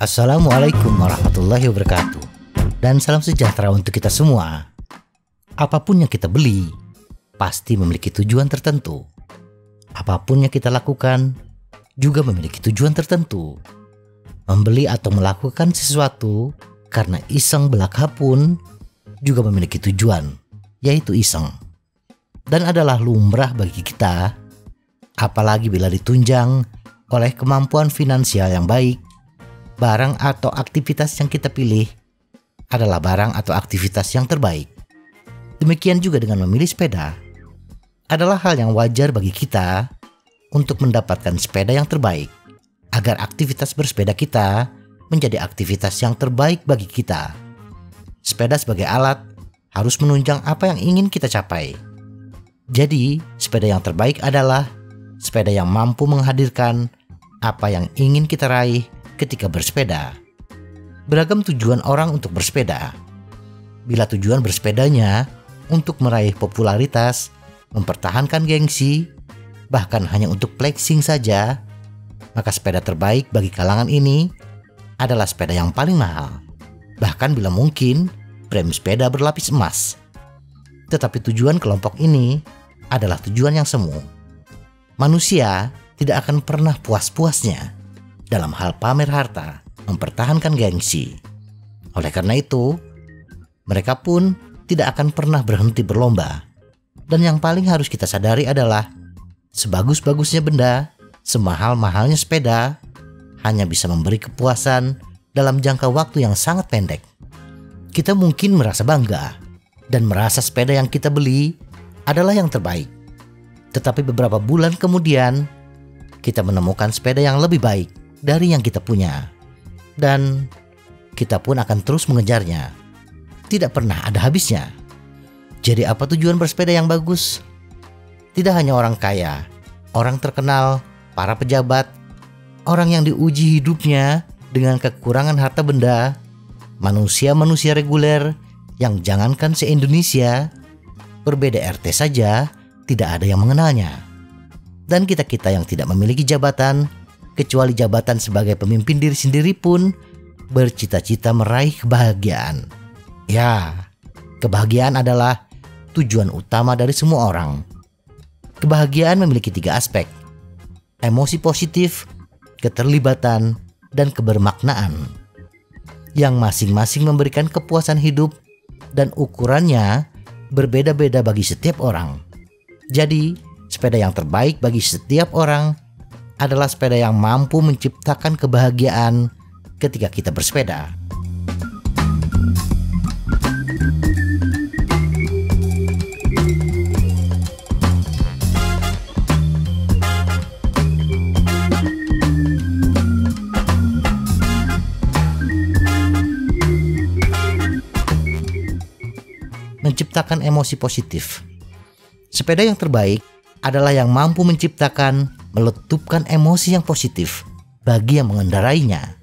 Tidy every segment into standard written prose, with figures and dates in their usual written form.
Assalamualaikum warahmatullahi wabarakatuh. Dan salam sejahtera untuk kita semua. Apapun yang kita beli pasti memiliki tujuan tertentu. Apapun yang kita lakukan juga memiliki tujuan tertentu. Membeli atau melakukan sesuatu karena iseng belaka pun juga memiliki tujuan, yaitu iseng. Dan adalah lumrah bagi kita, apalagi bila ditunjang oleh kemampuan finansial yang baik. Barang atau aktivitas yang kita pilih adalah barang atau aktivitas yang terbaik. Demikian juga dengan memilih sepeda. Adalah hal yang wajar bagi kita untuk mendapatkan sepeda yang terbaik, agar aktivitas bersepeda kita menjadi aktivitas yang terbaik bagi kita. Sepeda sebagai alat harus menunjang apa yang ingin kita capai. Jadi, sepeda yang terbaik adalah sepeda yang mampu menghadirkan apa yang ingin kita raih ketika bersepeda. Beragam tujuan orang untuk bersepeda. Bila tujuan bersepedanya untuk meraih popularitas, mempertahankan gengsi, bahkan hanya untuk flexing saja, maka sepeda terbaik bagi kalangan ini adalah sepeda yang paling mahal. Bahkan bila mungkin, frame sepeda berlapis emas. Tetapi tujuan kelompok ini adalah tujuan yang semu. Manusia tidak akan pernah puas-puasnya dalam hal pamer harta, mempertahankan gengsi. Oleh karena itu, mereka pun tidak akan pernah berhenti berlomba. Dan yang paling harus kita sadari adalah, sebagus-bagusnya benda, semahal-mahalnya sepeda, hanya bisa memberi kepuasan dalam jangka waktu yang sangat pendek. Kita mungkin merasa bangga dan merasa sepeda yang kita beli adalah yang terbaik. Tetapi beberapa bulan kemudian, kita menemukan sepeda yang lebih baik dari yang kita punya, dan kita pun akan terus mengejarnya. Tidak pernah ada habisnya. Jadi apa tujuan bersepeda yang bagus? Tidak hanya orang kaya, orang terkenal, para pejabat, orang yang diuji hidupnya dengan kekurangan harta benda, manusia-manusia reguler yang jangankan se-Indonesia, berbeda RT saja tidak ada yang mengenalnya. Dan kita-kita yang tidak memiliki jabatan, kecuali jabatan sebagai pemimpin diri sendiri pun bercita-cita meraih kebahagiaan. Ya, kebahagiaan adalah tujuan utama dari semua orang. Kebahagiaan memiliki 3 aspek: emosi positif, keterlibatan, dan kebermaknaan, yang masing-masing memberikan kepuasan hidup dan ukurannya berbeda-beda bagi setiap orang. Jadi, sepeda yang terbaik bagi setiap orang adalah sepeda yang mampu menciptakan kebahagiaan ketika kita bersepeda. Menciptakan emosi positif. Sepeda yang terbaik adalah yang mampu menciptakan, meletupkan emosi yang positif bagi yang mengendarainya.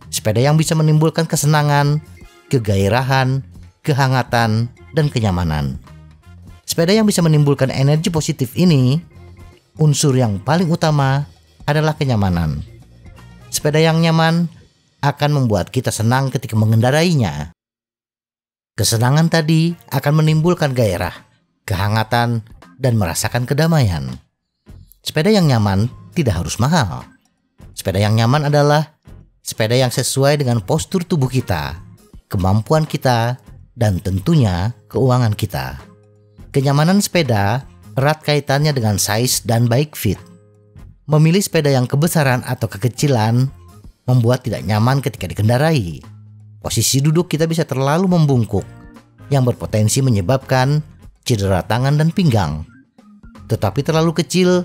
Sepeda yang bisa menimbulkan kesenangan, kegairahan, kehangatan, dan kenyamanan. Sepeda yang bisa menimbulkan energi positif ini, unsur yang paling utama adalah kenyamanan. Sepeda yang nyaman akan membuat kita senang ketika mengendarainya. Kesenangan tadi akan menimbulkan gairah, kehangatan, dan merasakan kedamaian. Sepeda yang nyaman tidak harus mahal. Sepeda yang nyaman adalah sepeda yang sesuai dengan postur tubuh kita, kemampuan kita, dan tentunya keuangan kita. Kenyamanan sepeda erat kaitannya dengan size dan baik fit. Memilih sepeda yang kebesaran atau kekecilan membuat tidak nyaman ketika dikendarai. Posisi duduk kita bisa terlalu membungkuk, yang berpotensi menyebabkan cedera tangan dan pinggang. Tetapi terlalu kecil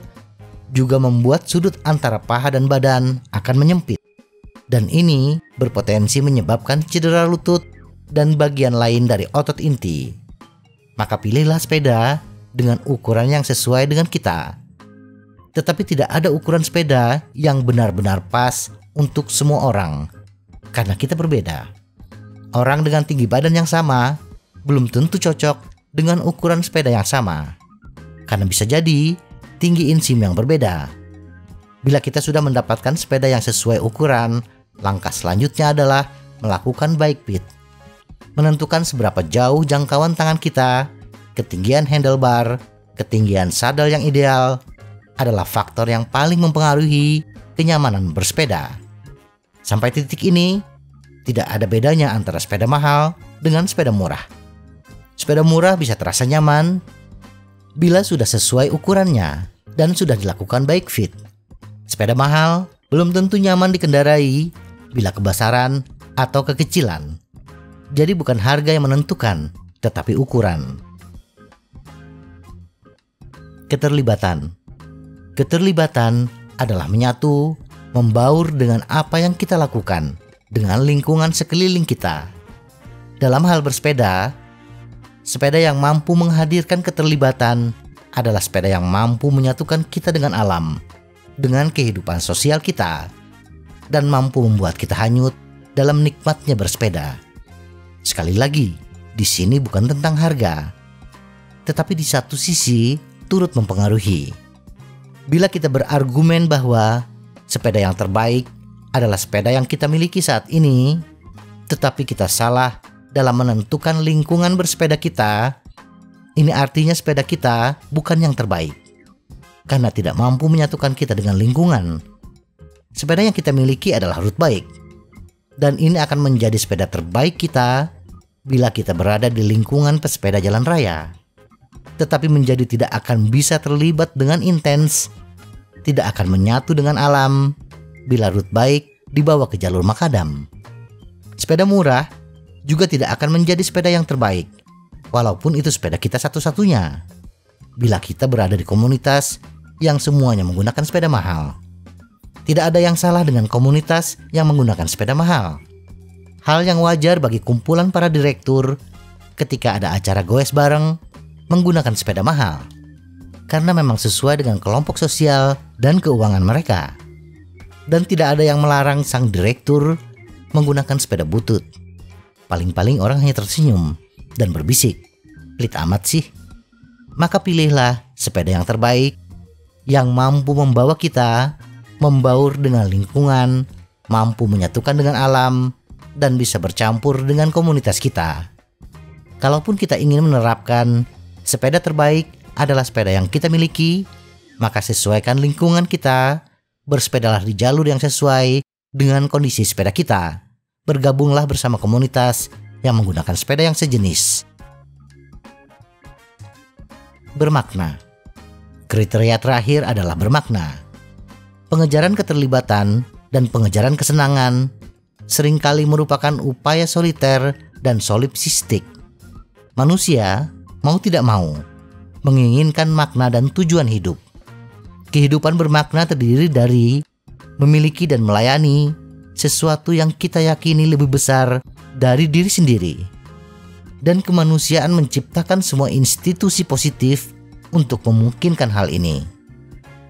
juga membuat sudut antara paha dan badan akan menyempit. Dan ini berpotensi menyebabkan cedera lutut dan bagian lain dari otot inti. Maka pilihlah sepeda dengan ukuran yang sesuai dengan kita. Tetapi tidak ada ukuran sepeda yang benar-benar pas untuk semua orang, karena kita berbeda. Orang dengan tinggi badan yang sama belum tentu cocok dengan ukuran sepeda yang sama. Karena bisa jadi tinggi insim yang berbeda. Bila kita sudah mendapatkan sepeda yang sesuai ukuran, langkah selanjutnya adalah melakukan bike fit. Menentukan seberapa jauh jangkauan tangan kita, ketinggian handlebar, ketinggian sadel yang ideal adalah faktor yang paling mempengaruhi kenyamanan bersepeda. Sampai titik ini, tidak ada bedanya antara sepeda mahal dengan sepeda murah. Sepeda murah bisa terasa nyaman bila sudah sesuai ukurannya dan sudah dilakukan bike fit. Sepeda mahal belum tentu nyaman dikendarai bila kebesaran atau kekecilan. Jadi bukan harga yang menentukan, tetapi ukuran. Keterlibatan. Keterlibatan adalah menyatu, membaur dengan apa yang kita lakukan, dengan lingkungan sekeliling kita. Dalam hal bersepeda, sepeda yang mampu menghadirkan keterlibatan adalah sepeda yang mampu menyatukan kita dengan alam, dengan kehidupan sosial kita, dan mampu membuat kita hanyut dalam nikmatnya bersepeda. Sekali lagi, di sini bukan tentang harga, tetapi di satu sisi turut mempengaruhi. Bila kita berargumen bahwa sepeda yang terbaik adalah sepeda yang kita miliki saat ini, tetapi kita salah dalam menentukan lingkungan bersepeda kita, ini artinya sepeda kita bukan yang terbaik, karena tidak mampu menyatukan kita dengan lingkungan. Sepeda yang kita miliki adalah road bike, dan ini akan menjadi sepeda terbaik kita bila kita berada di lingkungan pesepeda jalan raya. Tetapi menjadi tidak akan bisa terlibat dengan intens, tidak akan menyatu dengan alam bila road bike dibawa ke jalur makadam. Sepeda murah juga tidak akan menjadi sepeda yang terbaik, walaupun itu sepeda kita satu-satunya, bila kita berada di komunitas yang semuanya menggunakan sepeda mahal. Tidak ada yang salah dengan komunitas yang menggunakan sepeda mahal. Hal yang wajar bagi kumpulan para direktur ketika ada acara goes bareng menggunakan sepeda mahal, karena memang sesuai dengan kelompok sosial dan keuangan mereka. Dan tidak ada yang melarang sang direktur menggunakan sepeda butut. Paling-paling orang hanya tersenyum dan berbisik, "Pelit amat sih." Maka pilihlah sepeda yang terbaik, yang mampu membawa kita membaur dengan lingkungan, mampu menyatukan dengan alam, dan bisa bercampur dengan komunitas kita. Kalaupun kita ingin menerapkan sepeda terbaik adalah sepeda yang kita miliki, maka sesuaikan lingkungan kita, bersepedalah di jalur yang sesuai dengan kondisi sepeda kita. Bergabunglah bersama komunitas yang menggunakan sepeda yang sejenis. Bermakna. Kriteria terakhir adalah bermakna. Pengejaran keterlibatan dan pengejaran kesenangan seringkali merupakan upaya soliter dan solipsistik. Manusia mau tidak mau menginginkan makna dan tujuan hidup. Kehidupan bermakna terdiri dari memiliki dan melayani sesuatu yang kita yakini lebih besar dari diri sendiri. Dan kemanusiaan menciptakan semua institusi positif untuk memungkinkan hal ini.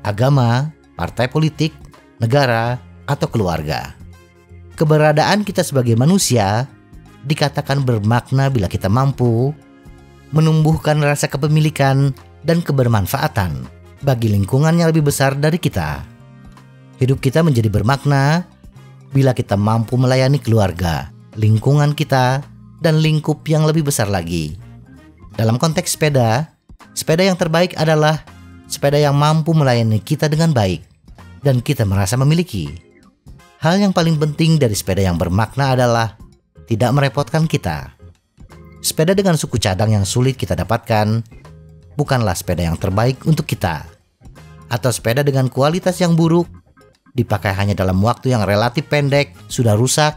Agama, partai politik, negara, atau keluarga. Keberadaan kita sebagai manusia dikatakan bermakna bila kita mampu menumbuhkan rasa kepemilikan dan kebermanfaatan bagi lingkungan yang lebih besar dari kita. Hidup kita menjadi bermakna bila kita mampu melayani keluarga, lingkungan kita, dan lingkup yang lebih besar lagi. Dalam konteks sepeda, sepeda yang terbaik adalah sepeda yang mampu melayani kita dengan baik dan kita merasa memiliki. Hal yang paling penting dari sepeda yang bermakna adalah tidak merepotkan kita. Sepeda dengan suku cadang yang sulit kita dapatkan bukanlah sepeda yang terbaik untuk kita. Atau sepeda dengan kualitas yang buruk, dipakai hanya dalam waktu yang relatif pendek, sudah rusak,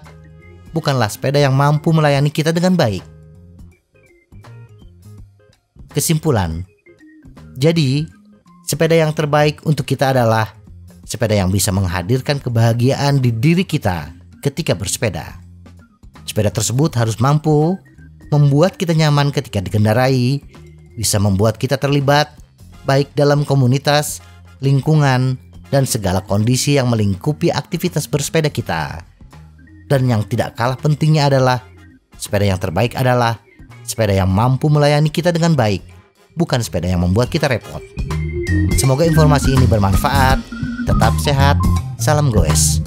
bukanlah sepeda yang mampu melayani kita dengan baik. Kesimpulan. Jadi, sepeda yang terbaik untuk kita adalah sepeda yang bisa menghadirkan kebahagiaan di diri kita ketika bersepeda. Sepeda tersebut harus mampu membuat kita nyaman ketika dikendarai, bisa membuat kita terlibat baik dalam komunitas, lingkungan, dan segala kondisi yang melingkupi aktivitas bersepeda kita. Dan yang tidak kalah pentingnya adalah sepeda yang terbaik adalah sepeda yang mampu melayani kita dengan baik, bukan sepeda yang membuat kita repot. Semoga informasi ini bermanfaat. Tetap sehat. Salam goes.